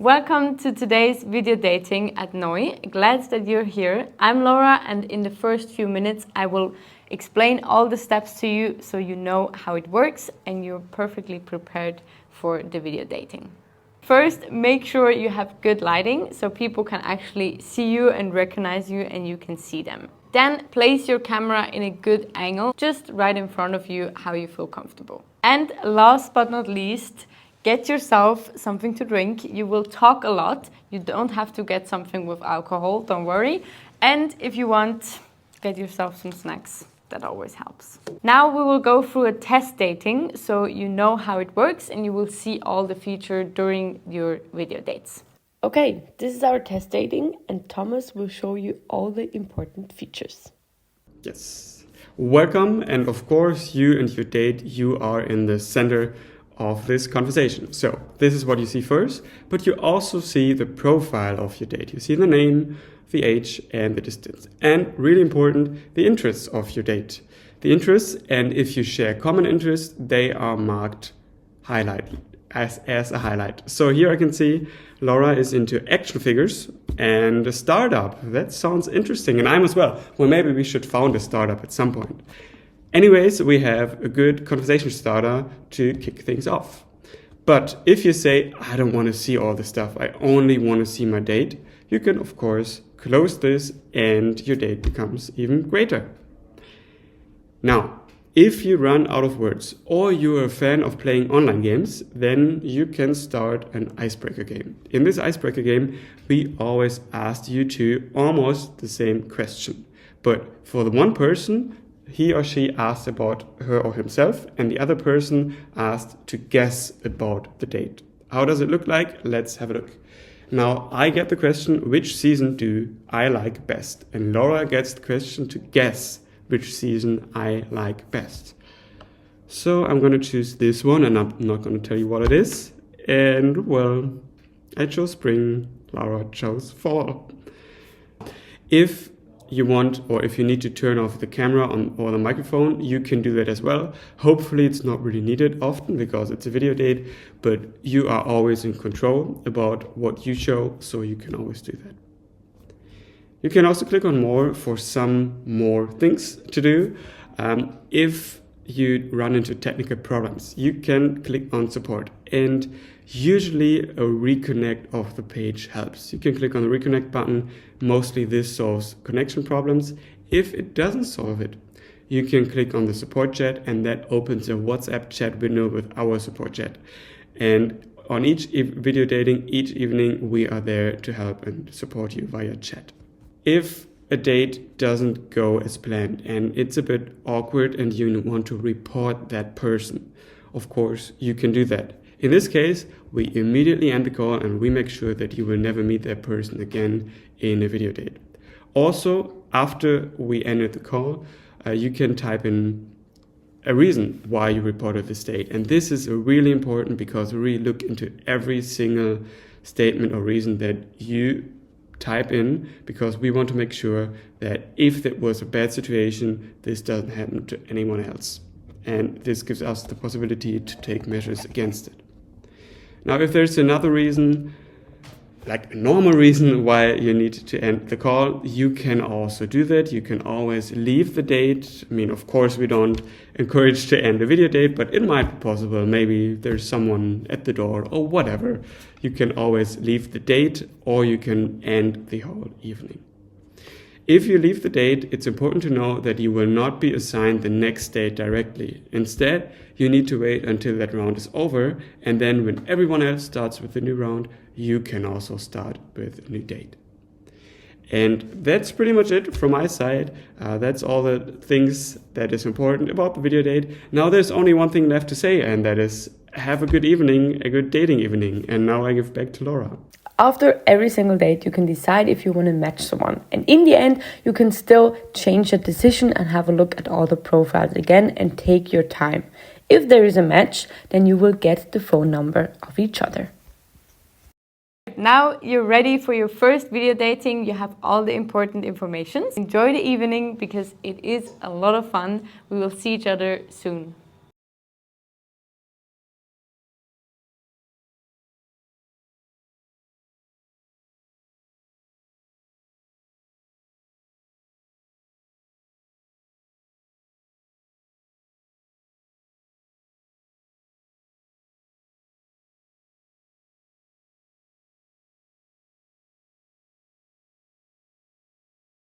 Welcome to today's video dating at noii. Glad that you're here. I'm Laura, and in the first few minutes I will explain all the steps to you so you know how it works and you're perfectly prepared for the video dating. First, make sure you have good lighting so people can actually see you and recognize you and you can see them. Then place your camera in a good angle, just right in front of you, how you feel comfortable. And last but not least, get yourself something to drink. You will talk a lot. You don't have to get something with alcohol, don't worry. And if you want, get yourself some snacks. That always helps. Now we will go through a test dating so you know how it works and you will see all the features during your video dates. Okay, this is our test dating and Thomas will show you all the important features. Yes. Welcome, and of course you and your date, you are in the center of this conversation. So this is what you see first, but you also see the profile of your date. You see the name, the age and the distance, and really important, the interests of your date. The interests, and if you share common interests, they are marked highlighted as a highlight. So here I can see Laura is into action figures and a startup. That sounds interesting, and I'm as well. Well, maybe we should found a startup at some point. Anyways, we have a good conversation starter to kick things off. But if you say, I don't want to see all this stuff, I only want to see my date, you can of course close this and your date becomes even greater. Now, if you run out of words or you're a fan of playing online games, then you can start an icebreaker game. In this icebreaker game, we always ask you to almost the same question. But for the one person, he or she asked about her or himself, and the other person asked to guess about the date. How does it look like? Let's have a look. Now, I get the question, which season do I like best? And Laura gets the question to guess which season I like best. So I'm going to choose this one, and I'm not going to tell you what it is. And well, I chose spring, Laura chose fall. If you want, or if you need to turn off the camera or the microphone, you can do that as well. Hopefully it's not really needed often because it's a video date, but you are always in control about what you show, so you can always do that. You can also click on more for some more things to do. If you run into technical problems, you can click on support, and usually a reconnect of the page helps. You can click on the reconnect button. Mostly this solves connection problems. If it doesn't solve it, you can click on the support chat, and that opens a WhatsApp chat window with our support chat. And on each video dating, each evening, we are there to help and support you via chat. If a date doesn't go as planned and it's a bit awkward and you want to report that person, of course, you can do that. In this case, we immediately end the call and we make sure that you will never meet that person again in a video date. Also, after we ended the call, you can type in a reason why you reported this date. And this is really important because we really look into every single statement or reason that you type in, because we want to make sure that if it was a bad situation, this doesn't happen to anyone else. And this gives us the possibility to take measures against it. Now, if there's another reason, like a normal reason why you need to end the call, you can also do that. You can always leave the date. I mean, of course, we don't encourage to end a video date, but it might be possible. Maybe there's someone at the door or whatever. You can always leave the date, or you can end the whole evening. If you leave the date, it's important to know that you will not be assigned the next date directly. Instead, you need to wait until that round is over, and then when everyone else starts with the new round, you can also start with a new date. And that's pretty much it from my side. That's all the things that is important about the video date. Now there's only one thing left to say, and that is have a good evening, a good dating evening. And now I give back to Laura. After every single date, you can decide if you want to match someone. And in the end, you can still change your decision and have a look at all the profiles again and take your time. If there is a match, then you will get the phone number of each other. Now you're ready for your first video dating. You have all the important information. Enjoy the evening because it is a lot of fun. We will see each other soon.